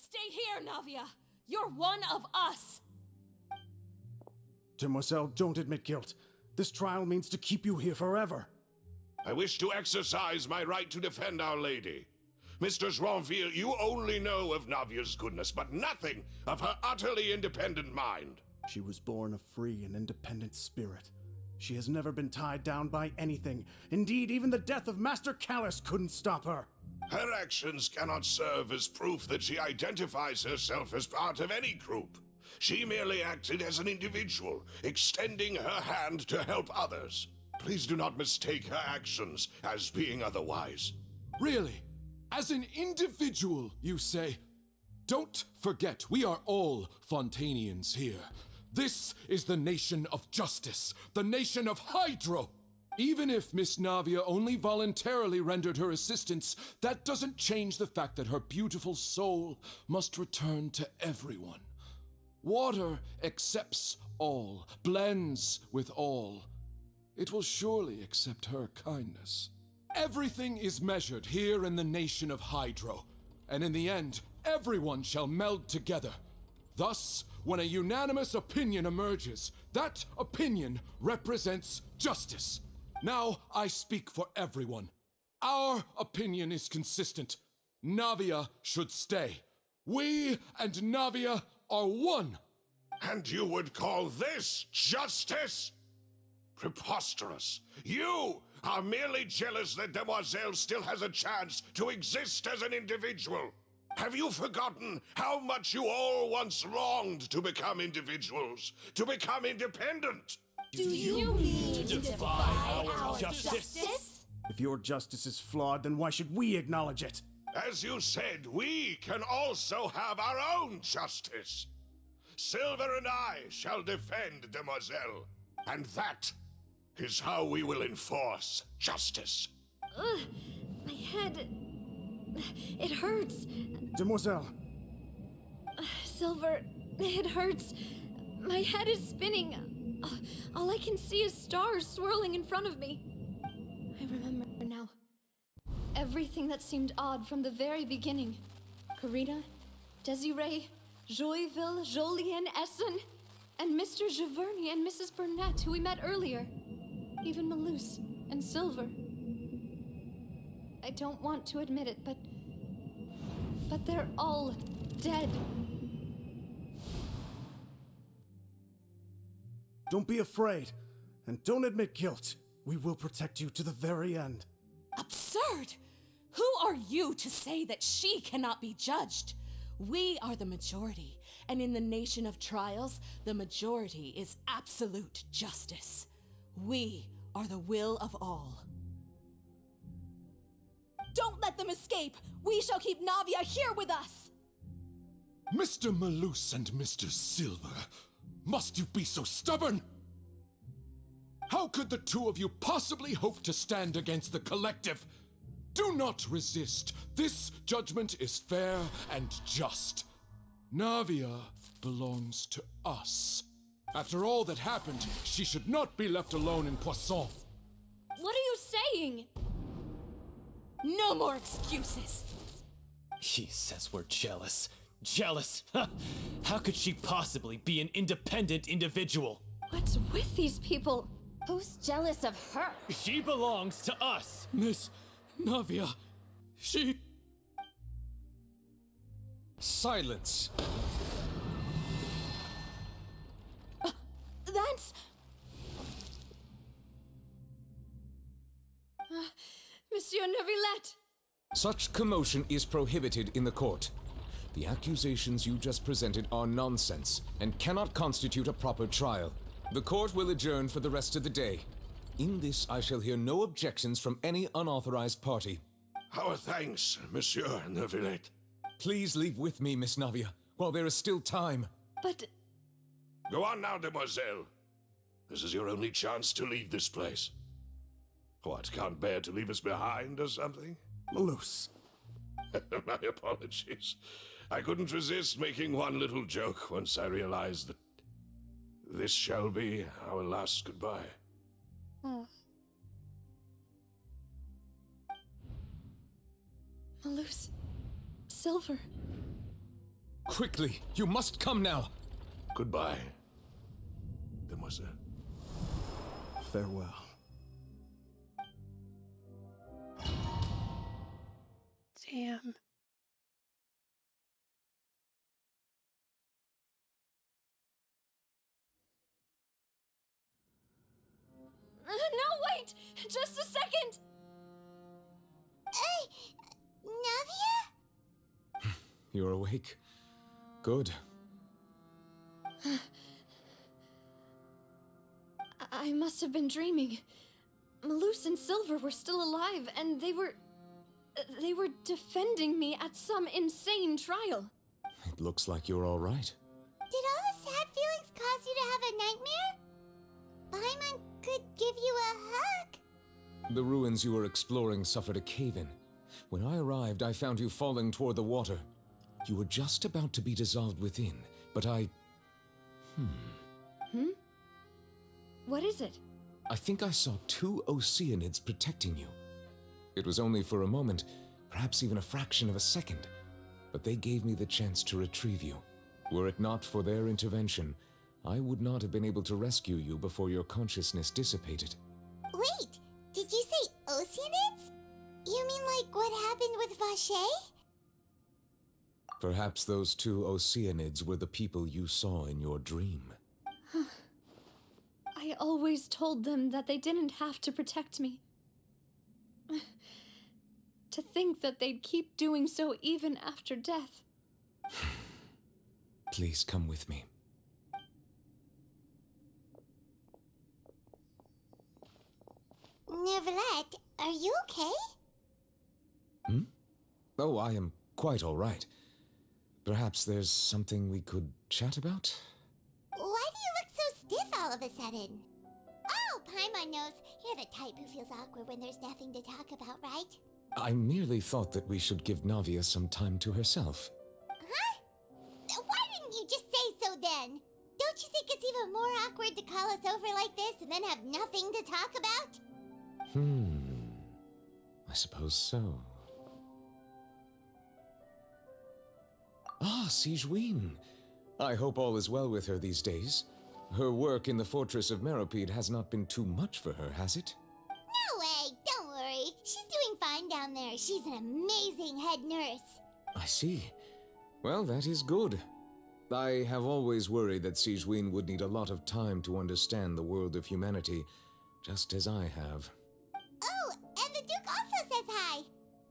Stay here, Navia! You're one of us! Demoiselle, don't admit guilt. This trial means to keep you here forever. I wish to exercise my right to defend Our Lady. Mr. Joinville, you only know of Navia's goodness, but nothing of her utterly independent mind. She was born a free and independent spirit. She has never been tied down by anything. Indeed, even the death of Master Callus couldn't stop her. Her actions cannot serve as proof that she identifies herself as part of any group. She merely acted as an individual, extending her hand to help others. Please do not mistake her actions as being otherwise. Really? As an individual, you say? Don't forget, we are all Fontainians here. This is the nation of justice, the nation of Hydro. Even if Miss Navia only voluntarily rendered her assistance, that doesn't change the fact that her beautiful soul must return to everyone. Water accepts all, blends with all. It will surely accept her kindness. Everything is measured here in the nation of Hydro, and in the end, everyone shall meld together. Thus, when a unanimous opinion emerges, that opinion represents justice. Now I speak for everyone. Our opinion is consistent. Navia should stay. We and Navia are one. And you would call this justice? Preposterous. You are merely jealous that Demoiselle still has a chance to exist as an individual. Have you forgotten how much you all once longed to become individuals, to become independent? Do you mean to defy our justice? If your justice is flawed, then why should we acknowledge it? As you said, we can also have our own justice. Silver and I shall defend Demoiselle, and that is how we will enforce justice. Ugh, my head... it hurts. Demoiselle. Silver, it hurts. My head is spinning. All I can see is stars swirling in front of me. I remember now. Everything that seemed odd from the very beginning. Karina, Desiree, Joyville, Jolien, Essen, and Mr. Giverny and Mrs. Burnett, who we met earlier. Even Malus and Silver. I don't want to admit it, but they're all dead. Don't be afraid, and don't admit guilt. We will protect you to the very end. Absurd! Who are you to say that she cannot be judged? We are the majority, and in the nation of trials, the majority is absolute justice. We are the will of all. Don't let them escape! We shall keep Navia here with us! Mr. Malus and Mr. Silver, must you be so stubborn? How could the two of you possibly hope to stand against the collective? Do not resist. This judgment is fair and just. Navia belongs to us. After all that happened, she should not be left alone in Poisson. What are you saying? No more excuses! He says we're jealous. Jealous? How could she possibly be an independent individual? What's with these people? Who's jealous of her? She belongs to us! Miss Navia, she... Silence! That's... Monsieur Neuvillette! Such commotion is prohibited in the court. The accusations you just presented are nonsense and cannot constitute a proper trial. The court will adjourn for the rest of the day. In this, I shall hear no objections from any unauthorized party. Our thanks, Monsieur Neuvillette. Please leave with me, Miss Navia, while there is still time. But... Go on now, Demoiselle. This is your only chance to leave this place. What, can't bear to leave us behind or something? Malus. My apologies. I couldn't resist making one little joke once I realized that this shall be our last goodbye. Malus. Silver. Quickly, you must come now! Goodbye, demoiselle. Farewell. Damn. No, wait! Just a second! Hey, Navia? You're awake. Good. I must have been dreaming. Malus and Silver were still alive, and they were defending me at some insane trial. It looks like you're all right. Did all the sad feelings cause you to have a nightmare? Paimon could give you a hug. The ruins you were exploring suffered a cave-in. When I arrived, I found you falling toward the water. You were just about to be dissolved within, but I... What is it? I think I saw 2 Oceanids protecting you. It was only for a moment, perhaps even a fraction of a second, but they gave me the chance to retrieve you. Were it not for their intervention, I would not have been able to rescue you before your consciousness dissipated. Wait, did you say Oceanids? You mean like what happened with Vache? Perhaps those 2 Oceanids were the people you saw in your dream. I always told them that they didn't have to protect me. To think that they'd keep doing so even after death. Please come with me. Neuvillette, are you okay? Oh, I am quite all right. Perhaps there's something we could chat about? Why do you look so stiff all of a sudden? Oh, Paimon knows. You're the type who feels awkward when there's nothing to talk about, right? I merely thought that we should give Navia some time to herself. Huh? Why didn't you just say so then? Don't you think it's even more awkward to call us over like this and then have nothing to talk about? I suppose so. Ah, Sigewinne. I hope all is well with her these days. Her work in the Fortress of Meropide has not been too much for her, has it? No way, don't worry. She's doing fine down there. She's an amazing head nurse. I see. Well, that is good. I have always worried that Sigewinne would need a lot of time to understand the world of humanity, just as I have. Oh, and the Duke also says hi.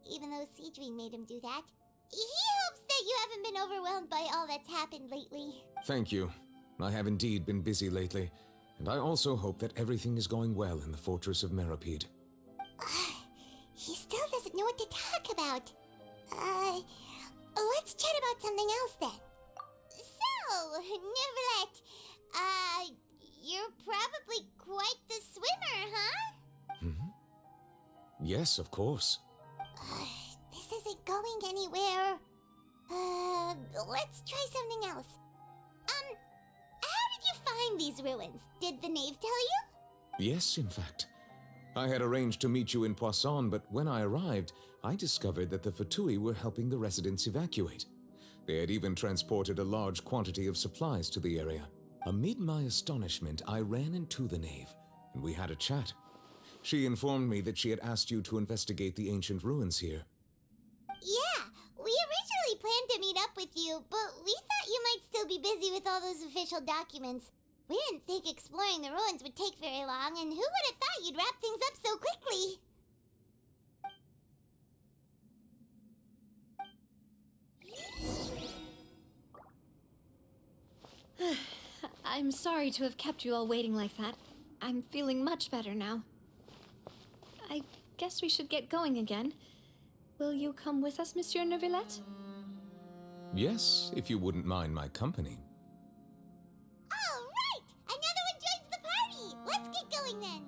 Even though Sigewinne made him do that. He hopes that you haven't been overwhelmed by all that's happened lately. Thank you. I have indeed been busy lately, and I also hope that everything is going well in the Fortress of Meropide. He still doesn't know what to talk about. Let's chat about something else then. So, Neuvillette, you're probably quite the swimmer, huh? Yes, of course. This isn't going anywhere. Let's try something else. How did you find these ruins? Did the knave tell you? Yes, in fact. I had arranged to meet you in Poisson, but when I arrived, I discovered that the Fatui were helping the residents evacuate. They had even transported a large quantity of supplies to the area. Amid my astonishment, I ran into the knave, and we had a chat. She informed me that she had asked you to investigate the ancient ruins here. Yeah, we originally planned to meet up with you, but we thought you might still be busy with all those official documents. We didn't think exploring the ruins would take very long, and who would have thought you'd wrap things up so quickly? I'm sorry to have kept you all waiting like that. I'm feeling much better now. I guess we should get going again. Will you come with us, Monsieur Neuvillette? Yes, if you wouldn't mind my company. All right! Another one joins the party! Let's get going then!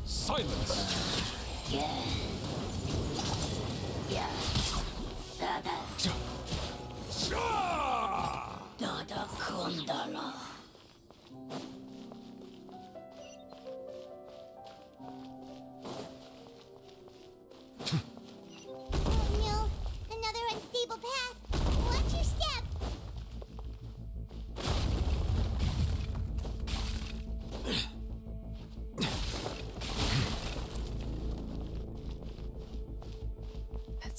Silence!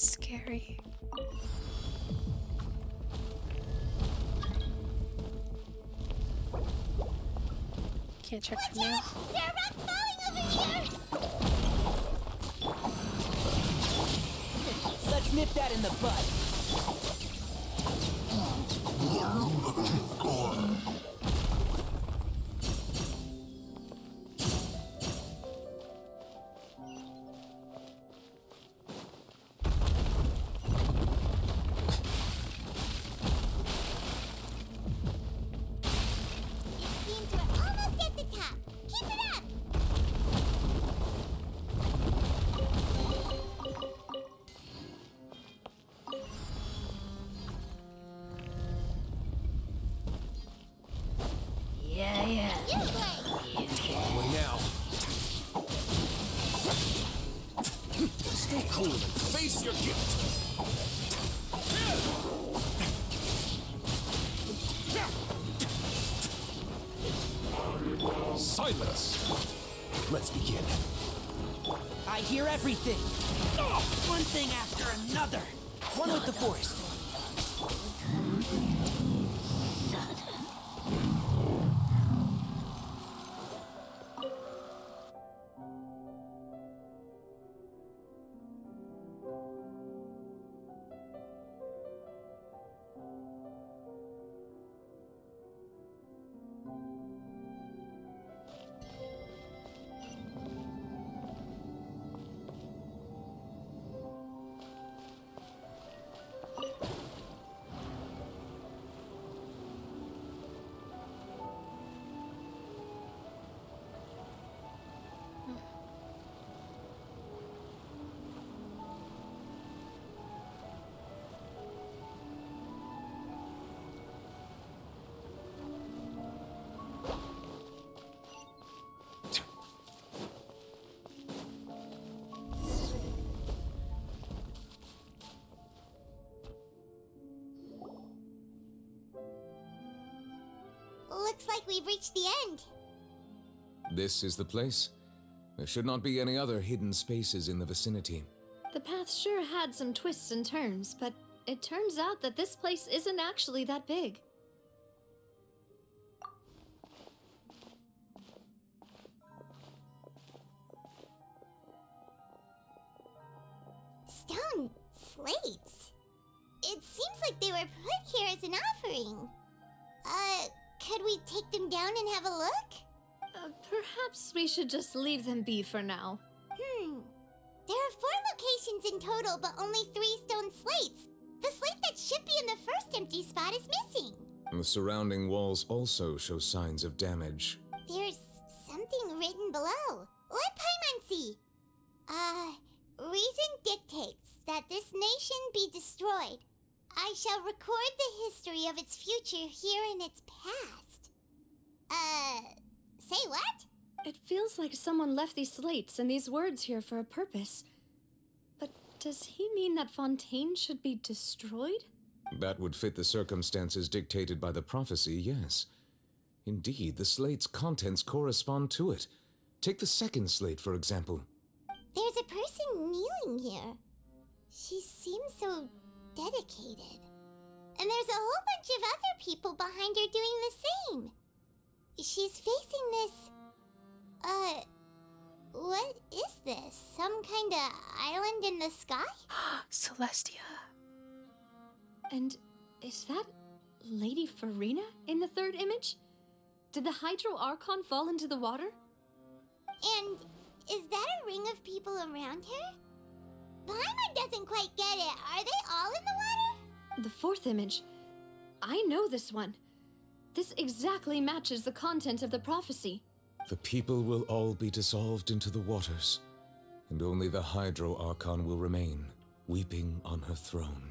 Scary. Can't check for mail. There are rocks falling over here! Let's nip that in the bud. Seems we're almost at the top. Keep it up! Yeah. You play! Onward now. Stay cool and face your guilt. Silence! Let's begin. I hear everything. One thing after another. One with the forest. Looks like we've reached the end. This is the place. There should not be any other hidden spaces in the vicinity. The path sure had some twists and turns, but it turns out that this place isn't actually that big. Stone slates. It seems like they were put here as an offering. Could we take them down and have a look? Perhaps we should just leave them be for now. There are 4 locations in total, but only 3 stone slates. The slate that should be in the first empty spot is missing. The surrounding walls also show signs of damage. There's something written below. Let Paimon see. Reason dictates that this nation be destroyed. I shall record the history of its future here in its past. Say what? It feels like someone left these slates and these words here for a purpose. But does he mean that Fontaine should be destroyed? That would fit the circumstances dictated by the prophecy, yes. Indeed, the slate's contents correspond to it. Take the second slate, for example. There's a person kneeling here. She seems so dedicated. And there's a whole bunch of other people behind her doing the same. She's facing this... what is this? Some kind of island in the sky? Celestia. And is that Lady Furina in the third image? Did the Hydro Archon fall into the water? And is that a ring of people around her? Paimon doesn't quite get it. Are they all in the water? The fourth image. I know this one. This exactly matches the content of the prophecy. The people will all be dissolved into the waters, and only the Hydro Archon will remain, weeping on her throne.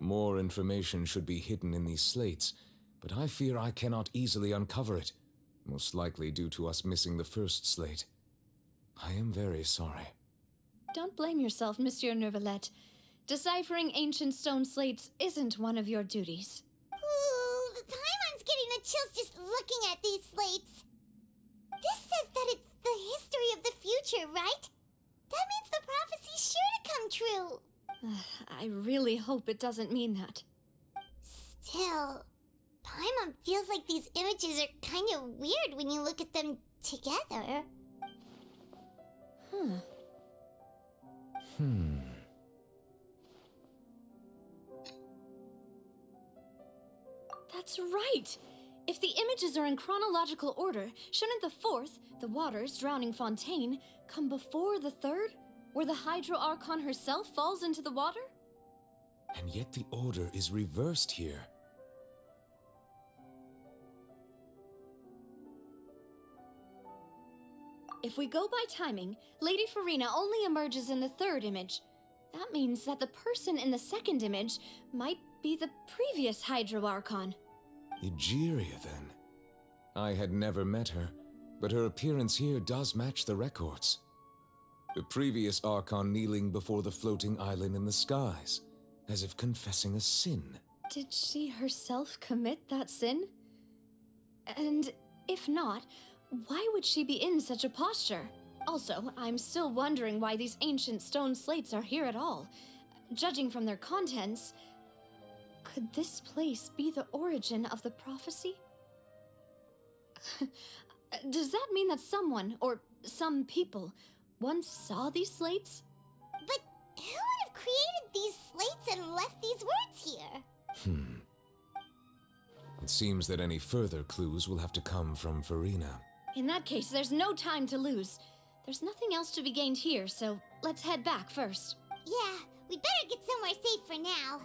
More information should be hidden in these slates, but I fear I cannot easily uncover it, most likely due to us missing the first slate. I am very sorry. Don't blame yourself, Monsieur Neuvillette. Deciphering ancient stone slates isn't one of your duties. Ooh, Paimon's getting the chills just looking at these slates. This says that it's the history of the future, right? That means the prophecy's sure to come true. I really hope it doesn't mean that. Still, Paimon feels like these images are kind of weird when you look at them together. That's right! If the images are in chronological order, shouldn't the fourth, the waters drowning fontaine, come before the third, where the Hydro Archon herself falls into the water? And yet the order is reversed here. If we go by timing, Lady Furina only emerges in the third image. That means that the person in the second image might be the previous Hydro Archon. Egeria, then. I had never met her, but her appearance here does match the records. The previous Archon kneeling before the floating island in the skies, as if confessing a sin. Did she herself commit that sin? And if not, why would she be in such a posture? Also, I'm still wondering why these ancient stone slates are here at all. Judging from their contents, could this place be the origin of the prophecy? Does that mean that someone, or some people, once saw these slates? But who would have created these slates and left these words here? It seems that any further clues will have to come from Furina. In that case, there's no time to lose. There's nothing else to be gained here, so let's head back first. Yeah, we better get somewhere safe for now.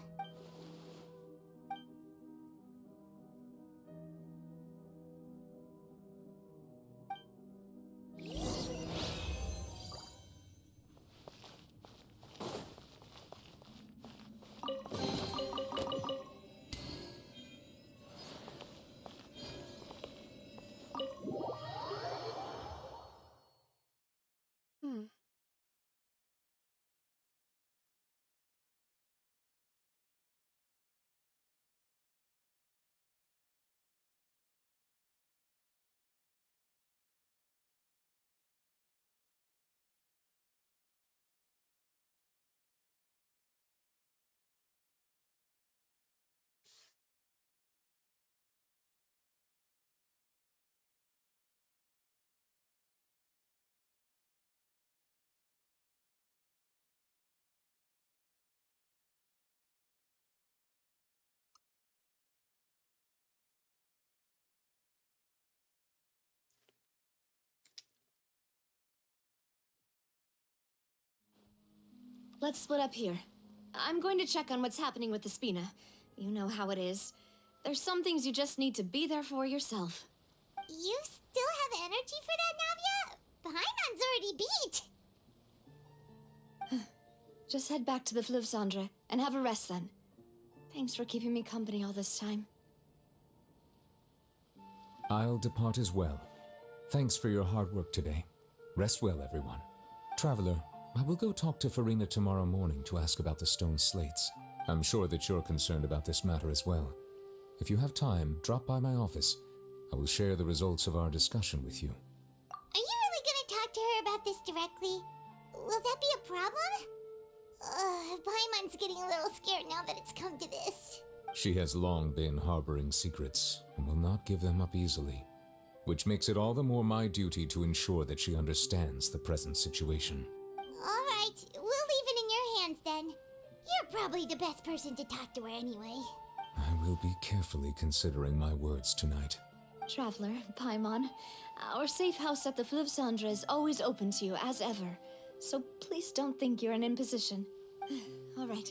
Let's split up here. I'm going to check on what's happening with the Spina. You know how it is. There's some things you just need to be there for yourself. You still have energy for that, Navia? Paimon's already beat. Just head back to the Fleuve Cendre and have a rest then. Thanks for keeping me company all this time. I'll depart as well. Thanks for your hard work today. Rest well, everyone. Traveler, I will go talk to Furina tomorrow morning to ask about the stone slates. I'm sure that you're concerned about this matter as well. If you have time, drop by my office. I will share the results of our discussion with you. Are you really gonna talk to her about this directly? Will that be a problem? Paimon's getting a little scared now that it's come to this. She has long been harboring secrets and will not give them up easily, which makes it all the more my duty to ensure that she understands the present situation. Alright, we'll leave it in your hands then. You're probably the best person to talk to her anyway. I will be carefully considering my words tonight. Traveler, Paimon, our safe house at the Fleuve Cendre is always open to you as ever, so please don't think you're an imposition. All right,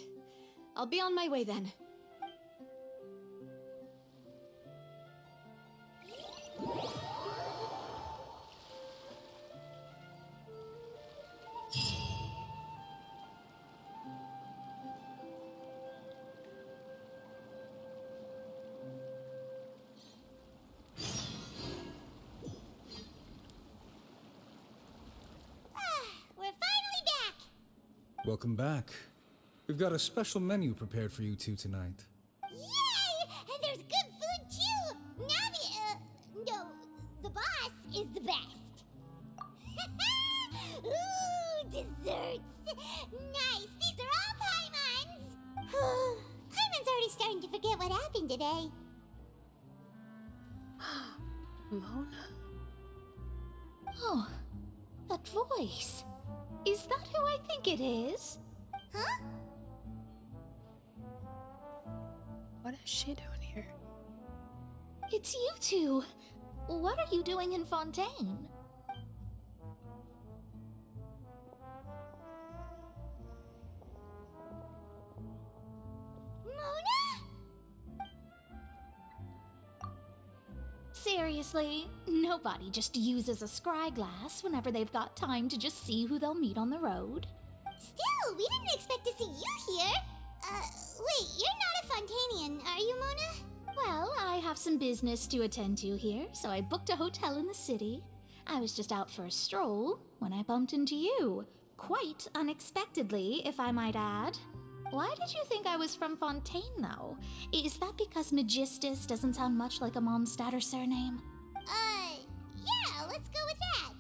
I'll be on my way then. We're finally back! Welcome back. We've got a special menu prepared for you two tonight. Yay! And there's good food too! No, the boss is the best. Ooh, desserts! Nice! These are all Paimon's! Paimon's already starting to forget what happened today. Mona? Oh, that voice. Is that who I think it is? Huh? What is she doing here? It's you two. What are you doing in Fontaine? Mona? Seriously, nobody just uses a scry glass whenever they've got time to just see who they'll meet on the road. Still, we didn't expect to see you here. Wait, you're not a Fontainian, are you, Mona? Well, I have some business to attend to here, so I booked a hotel in the city. I was just out for a stroll when I bumped into you. Quite unexpectedly, if I might add. Why did you think I was from Fontaine, though? Is that because Magistus doesn't sound much like a Mondstadter surname? Yeah, let's go with that.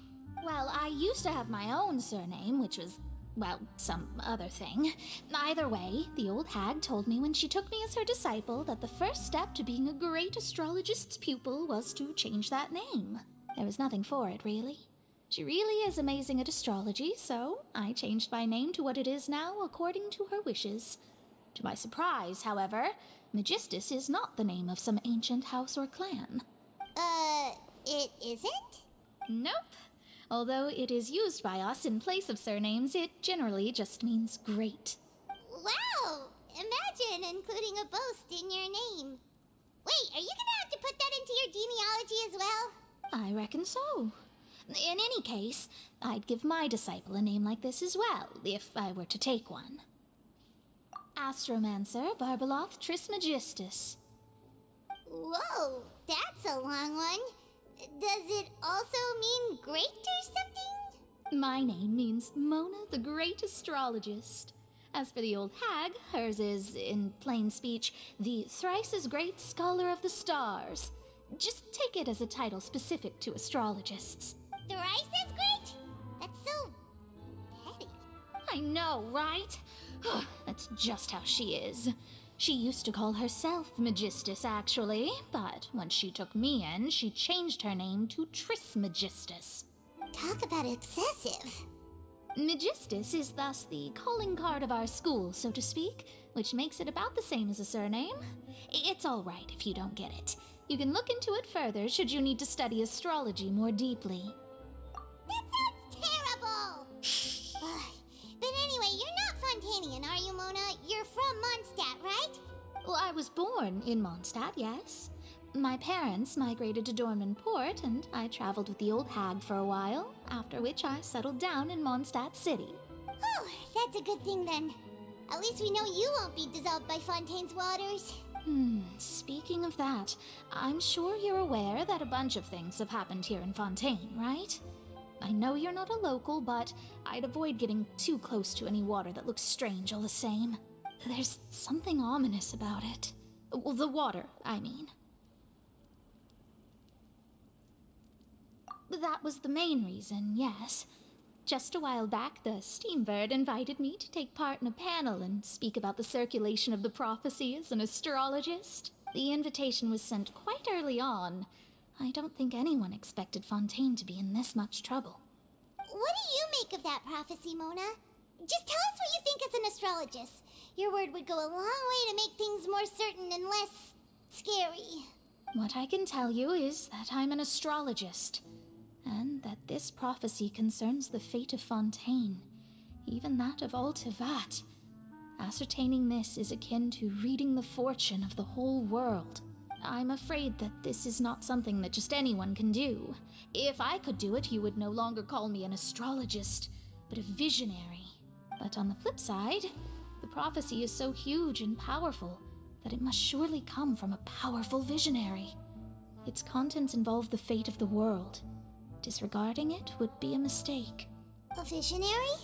Well, I used to have my own surname, which was, well, some other thing. Either way, the old hag told me when she took me as her disciple that the first step to being a great astrologist's pupil was to change that name. There was nothing for it, really. She really is amazing at astrology, so I changed my name to what it is now according to her wishes. To my surprise, however, Magistus is not the name of some ancient house or clan. It isn't? Nope. Although it is used by us in place of surnames, it generally just means great. Wow! Imagine including a boast in your name. Wait, are you gonna have to put that into your genealogy as well? I reckon so. In any case, I'd give my disciple a name like this as well, if I were to take one. Astromancer Barbeloth Trismegistus. Whoa, that's a long one. Does it also mean great or something? My name means Mona the Great Astrologist. As for the old hag, hers is, in plain speech, the thrice as great Scholar of the Stars. Just take it as a title specific to astrologists. Thrice as great? That's so petty. I know, right? That's just how she is. She used to call herself Magistus, actually, but when she took me in, she changed her name to Trismegistus. Talk about excessive. Magistus is thus the calling card of our school, so to speak, which makes it about the same as a surname. It's all right if you don't get it. You can look into it further should you need to study astrology more deeply. That sounds terrible! But anyway, you're not Fontainian, are you, Mona? You're from Mondstadt, right? Well, I was born in Mondstadt, yes. My parents migrated to Dorman Port, and I traveled with the old hag for a while, after which I settled down in Mondstadt City. Oh, that's a good thing then. At least we know you won't be dissolved by Fontaine's waters. Speaking of that, I'm sure you're aware that a bunch of things have happened here in Fontaine, right? I know you're not a local, but I'd avoid getting too close to any water that looks strange all the same. There's something ominous about it. Well, the water, I mean. That was the main reason, yes. Just a while back, the Steambird invited me to take part in a panel and speak about the circulation of the prophecy as an astrologist. The invitation was sent quite early on. I don't think anyone expected Fontaine to be in this much trouble. What do you make of that prophecy, Mona? Just tell us what you think as an astrologist. Your word would go a long way to make things more certain and less scary. What I can tell you is that I'm an astrologist, and that this prophecy concerns the fate of Fontaine, even that of Altivat. Ascertaining this is akin to reading the fortune of the whole world. I'm afraid that this is not something that just anyone can do. If I could do it, you would no longer call me an astrologist, but a visionary. But on the flip side, the prophecy is so huge and powerful that it must surely come from a powerful visionary. Its contents involve the fate of the world. Disregarding it would be a mistake. A visionary?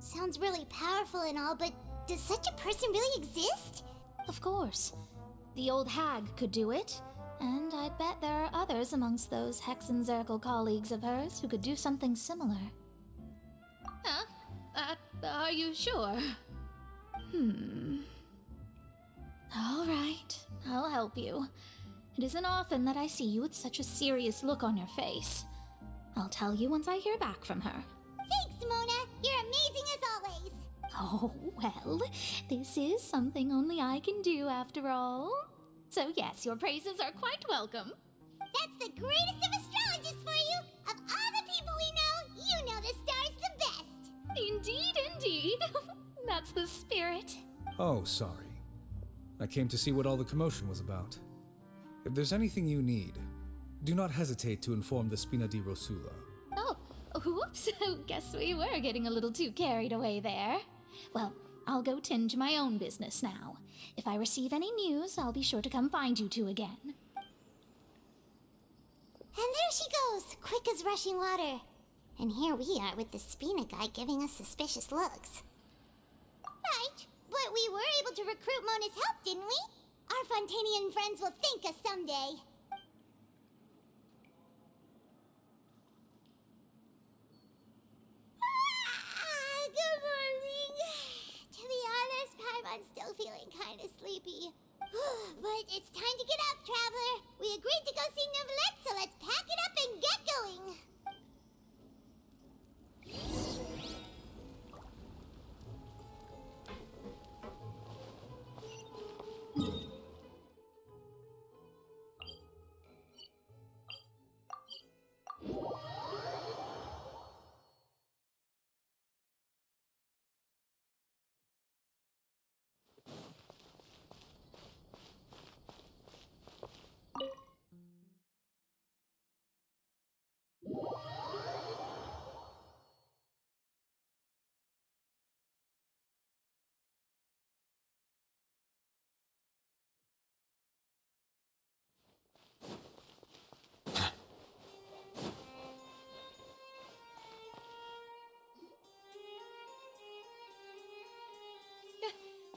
Sounds really powerful and all, but does such a person really exist? Of course. The old hag could do it, and I bet there are others amongst those Hexenzirkel colleagues of hers who could do something similar. Huh? Are you sure? All right, I'll help you. It isn't often that I see you with such a serious look on your face. I'll tell you once I hear back from her. Thanks, Mona. You're amazing as always. Oh, well, this is something only I can do after all. So yes, your praises are quite welcome. That's the greatest of astrologists for you! Of all the people we know, you know the star's the best! Indeed, indeed. That's the spirit. Oh, sorry. I came to see what all the commotion was about. If there's anything you need, do not hesitate to inform the Spina di Rosula. Oh, whoops. Guess we were getting a little too carried away there. Well, I'll go tend to my own business now. If I receive any news, I'll be sure to come find you two again. And there she goes, quick as rushing water. And here we are with the Spina guy giving us suspicious looks. Right, but we were able to recruit Mona's help, didn't we? Our Fontanian friends will thank us someday. Good morning. To be honest, Paimon's still feeling kind of sleepy. But it's time to get up, traveler. We agreed to go see Neuvillette, so let's pack it up and get going.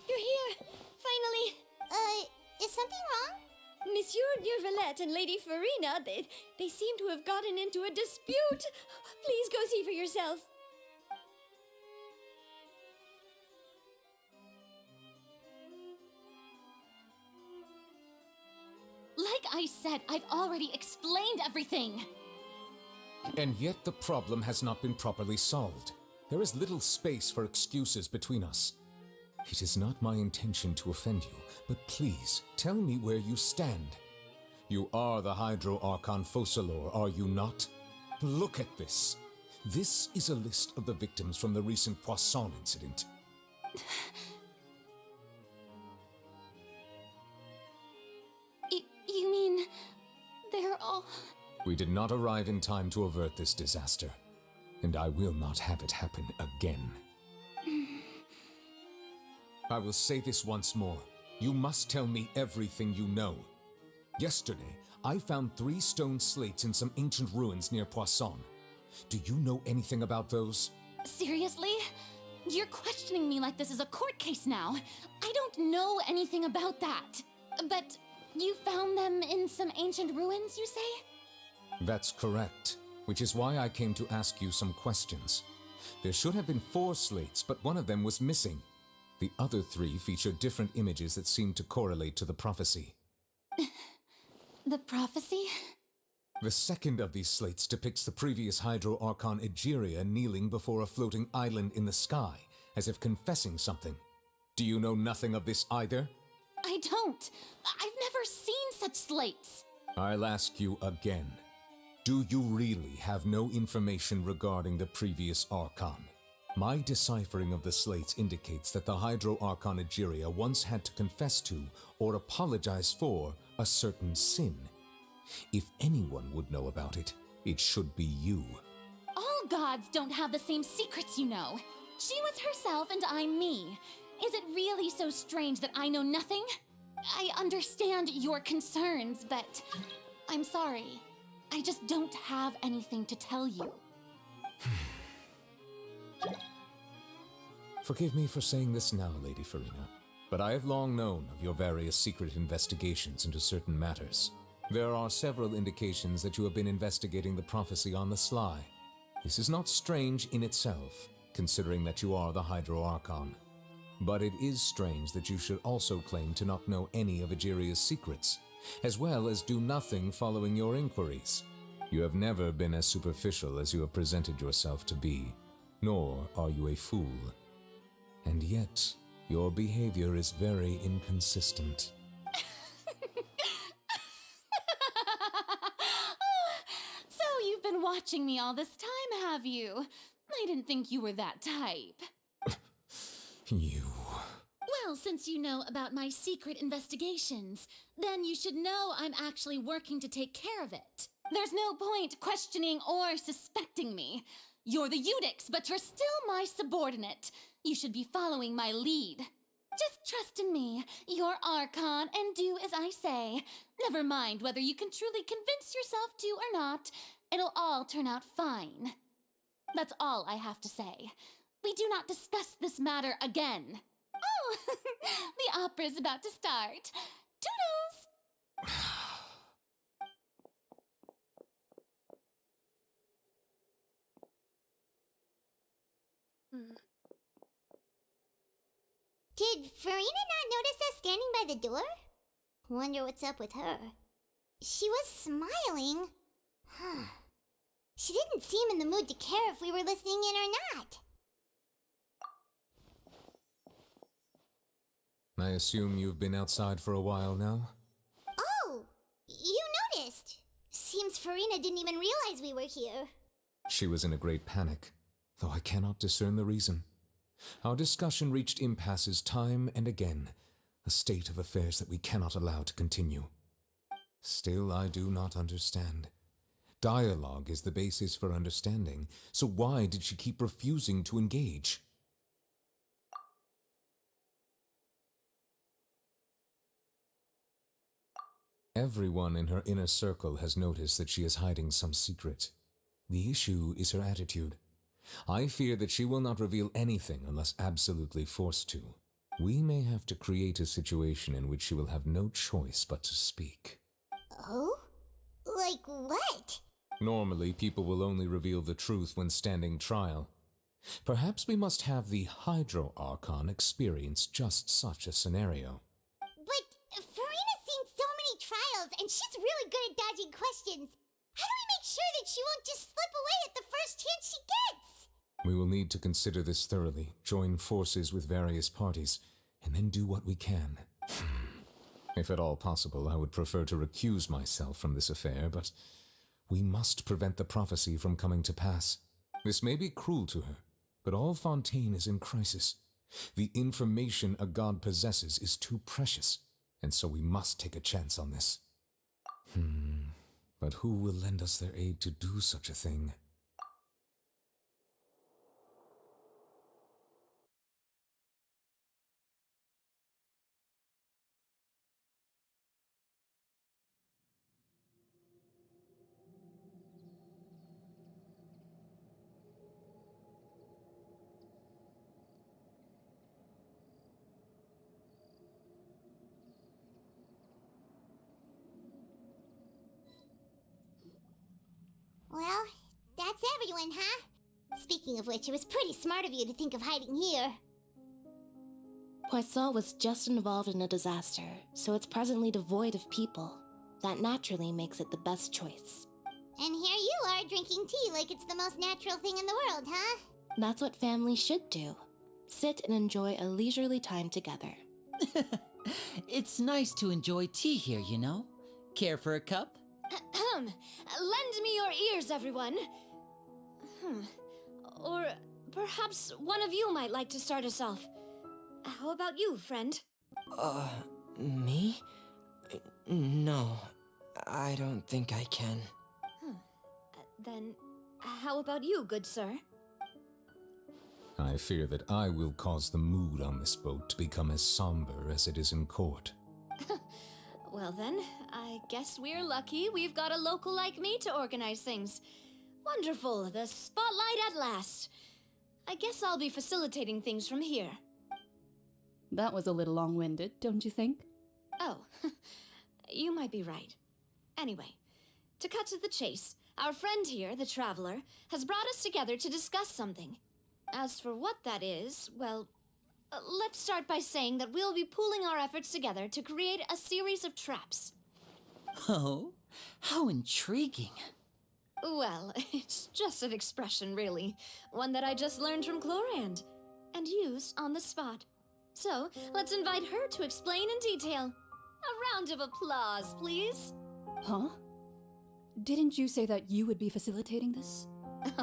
You're here! Finally! Is something wrong? Monsieur Neuvillette and Lady Furina, they seem to have gotten into a dispute. Please go see for yourself. Like I said, I've already explained everything. And yet the problem has not been properly solved. There is little space for excuses between us. It is not my intention to offend you, but please, tell me where you stand. You are the Hydro Archon Focalor, are you not? Look at this. This is a list of the victims from the recent Poisson incident. You mean... they're all... We did not arrive in time to avert this disaster, and I will not have it happen again. I will say this once more. You must tell me everything you know. Yesterday, I found 3 stone slates in some ancient ruins near Poisson. Do you know anything about those? Seriously? You're questioning me like this is a court case now. I don't know anything about that. But you found them in some ancient ruins, you say? That's correct, which is why I came to ask you some questions. There should have been 4 slates, but one of them was missing. The other 3 feature different images that seem to correlate to the prophecy. The prophecy? The second of these slates depicts the previous Hydro Archon Egeria kneeling before a floating island in the sky, as if confessing something. Do you know nothing of this either? I don't. I've never seen such slates. I'll ask you again. Do you really have no information regarding the previous Archon? My deciphering of the slates indicates that the Hydro Archon Egeria once had to confess to, or apologize for, a certain sin. If anyone would know about it, it should be you. All gods don't have the same secrets, you know. She was herself and I'm me. Is it really so strange that I know nothing? I understand your concerns, but I'm sorry. I just don't have anything to tell you. Forgive me for saying this now, Lady Furina, but I have long known of your various secret investigations into certain matters. There are several indications that you have been investigating the prophecy on the sly. This is not strange in itself, considering that you are the Hydro Archon. But it is strange that you should also claim to not know any of Egeria's secrets, as well as do nothing following your inquiries. You have never been as superficial as you have presented yourself to be, nor are you a fool. And yet, your behavior is very inconsistent. So you've been watching me all this time, have you? I didn't think you were that type. You... Well, since you know about my secret investigations, then you should know I'm actually working to take care of it. There's no point questioning or suspecting me. You're the Eudix, but you're still my subordinate. You should be following my lead. Just trust in me, your Archon, and do as I say. Never mind whether you can truly convince yourself to or not. It'll all turn out fine. That's all I have to say. We do not discuss this matter again. Oh, the opera's about to start. Toodles! Did Furina not notice us standing by the door? Wonder what's up with her. She was smiling. She didn't seem in the mood to care if we were listening in or not. I assume you've been outside for a while now? Oh, you noticed. Seems Furina didn't even realize we were here. She was in a great panic, though I cannot discern the reason. Our discussion reached impasses time and again, a state of affairs that we cannot allow to continue. Still, I do not understand. Dialogue is the basis for understanding, so why did she keep refusing to engage? Everyone in her inner circle has noticed that she is hiding some secret. The issue is her attitude. I fear that she will not reveal anything unless absolutely forced to. We may have to create a situation in which she will have no choice but to speak. Oh? Like what? Normally, people will only reveal the truth when standing trial. Perhaps we must have the Hydro Archon experience just such a scenario. But Furina's seen so many trials, and she's really good at dodging questions. How do we make sure that she won't just slip away at the first chance she gets? We will need to consider this thoroughly, join forces with various parties, and then do what we can. If at all possible, I would prefer to recuse myself from this affair, but we must prevent the prophecy from coming to pass. This may be cruel to her, but all Fontaine is in crisis. The information a god possesses is too precious, and so we must take a chance on this. But who will lend us their aid to do such a thing? Well, that's everyone, huh? Speaking of which, it was pretty smart of you to think of hiding here. Poisson was just involved in a disaster, so it's presently devoid of people. That naturally makes it the best choice. And here you are drinking tea like it's the most natural thing in the world, huh? That's what family should do. Sit and enjoy a leisurely time together. It's nice to enjoy tea here, you know? Care for a cup? Lend me your ears, everyone. Or perhaps one of you might like to start us off. How about you, friend? Me? No, I don't think I can. Then, how about you, good sir? I fear that I will cause the mood on this boat to become as somber as it is in court. Well then, I guess we're lucky we've got a local like me to organize things. Wonderful, the spotlight at last. I guess I'll be facilitating things from here. That was a little long-winded, don't you think? Oh, you might be right. Anyway, to cut to the chase, our friend here, the Traveler, has brought us together to discuss something. As for what that is, well, let's start by saying that we'll be pooling our efforts together to create a series of traps. Oh, how intriguing. Well, it's just an expression, really. One that I just learned from Chlorand, and used on the spot. So, let's invite her to explain in detail. A round of applause, please. Huh? Didn't you say that you would be facilitating this?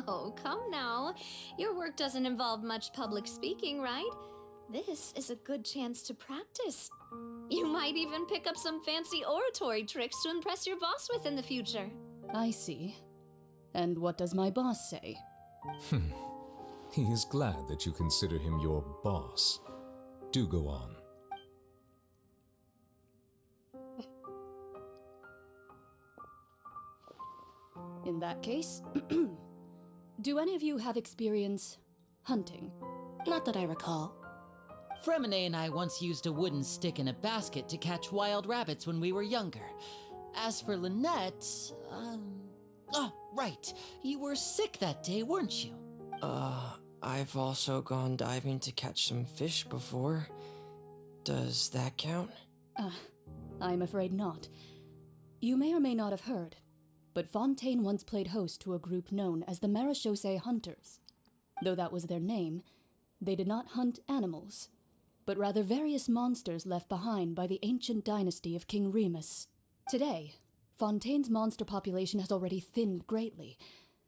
Oh, come now. Your work doesn't involve much public speaking, right? This is a good chance to practice. You might even pick up some fancy oratory tricks to impress your boss with in the future. I see. And what does my boss say? He is glad that you consider him your boss. Do go on. In that case, do any of you have experience hunting? Not that I recall. Fremine and I once used a wooden stick in a basket to catch wild rabbits when we were younger. As for Lynette, oh, right. You were sick that day, weren't you? I've also gone diving to catch some fish before. Does that count? I'm afraid not. You may or may not have heard, but Fontaine once played host to a group known as the Marechaussee Hunters. Though that was their name, they did not hunt animals, but rather various monsters left behind by the ancient dynasty of King Remus. Today, Fontaine's monster population has already thinned greatly,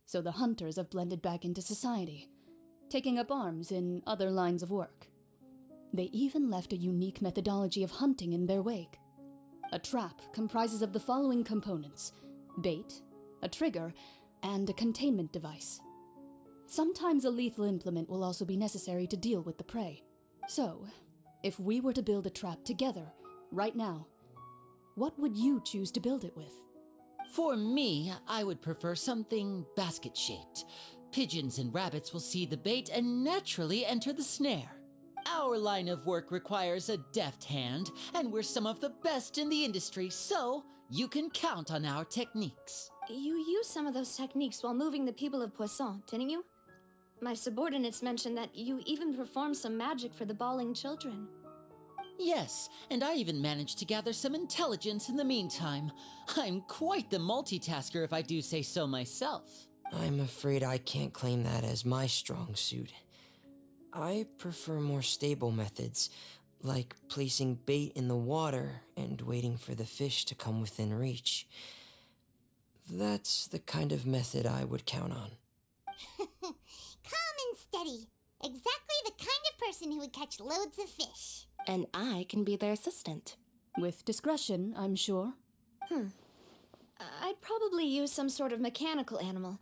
so the hunters have blended back into society, taking up arms in other lines of work. They even left a unique methodology of hunting in their wake. A trap comprises of the following components: bait, a trigger, and a containment device. Sometimes a lethal implement will also be necessary to deal with the prey. So, if we were to build a trap together, right now, what would you choose to build it with? For me, I would prefer something basket-shaped. Pigeons and rabbits will see the bait and naturally enter the snare. Our line of work requires a deft hand, and we're some of the best in the industry, so you can count on our techniques. You used some of those techniques while moving the people of Poisson, didn't you? My subordinates mentioned that you even performed some magic for the bawling children. Yes, and I even managed to gather some intelligence in the meantime. I'm quite the multitasker if I do say so myself. I'm afraid I can't claim that as my strong suit. I prefer more stable methods, like placing bait in the water and waiting for the fish to come within reach. That's the kind of method I would count on. Calm and steady. Exactly the kind of person who would catch loads of fish. And I can be their assistant. With discretion, I'm sure. I'd probably use some sort of mechanical animal.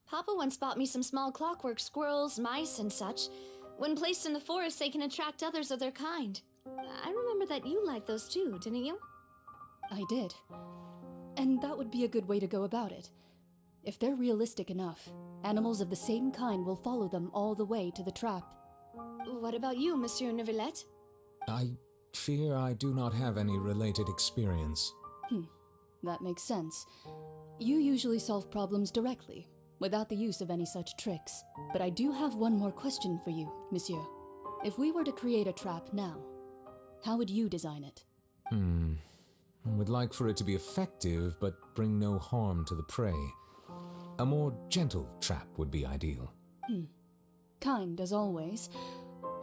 Papa once bought me some small clockwork squirrels, mice, and such. When placed in the forest, they can attract others of their kind. I remember that you liked those too, didn't you? I did. And that would be a good way to go about it. If they're realistic enough, animals of the same kind will follow them all the way to the trap. What about you, Monsieur Neuvillette? I fear I do not have any related experience. That makes sense. You usually solve problems directly, without the use of any such tricks. But I do have one more question for you, Monsieur. If we were to create a trap now, how would you design it? I would like for it to be effective, but bring no harm to the prey. A more gentle trap would be ideal. Kind, as always.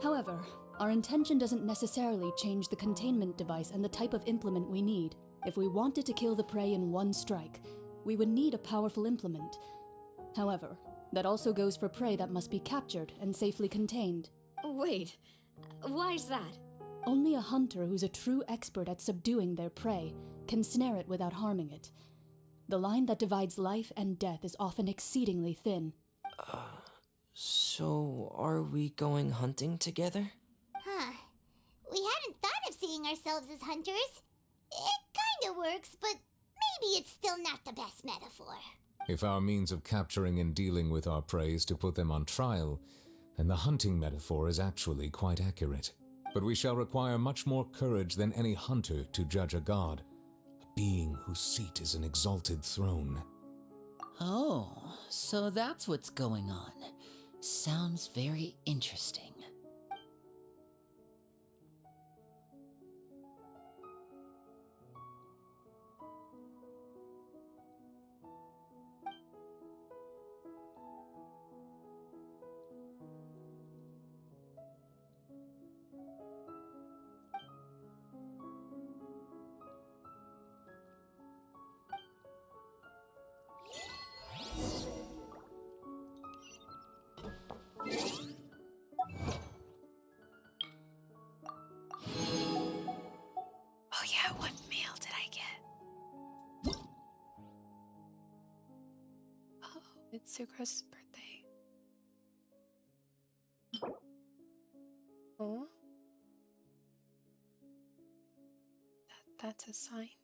However, our intention doesn't necessarily change the containment device and the type of implement we need. If we wanted to kill the prey in one strike, we would need a powerful implement. However, that also goes for prey that must be captured and safely contained. Wait, why's that? Only a hunter who's a true expert at subduing their prey can snare it without harming it. The line that divides life and death is often exceedingly thin. So are we going hunting together? We hadn't thought of seeing ourselves as hunters. It kinda works, but maybe it's still not the best metaphor. If our means of capturing and dealing with our prey is to put them on trial, and the hunting metaphor is actually quite accurate. But we shall require much more courage than any hunter to judge a god, a being whose seat is an exalted throne. Oh, so that's what's going on. Sounds very interesting. Oh yeah, what mail did I get? Oh, it's Sucra's birthday. Oh? That's a sign.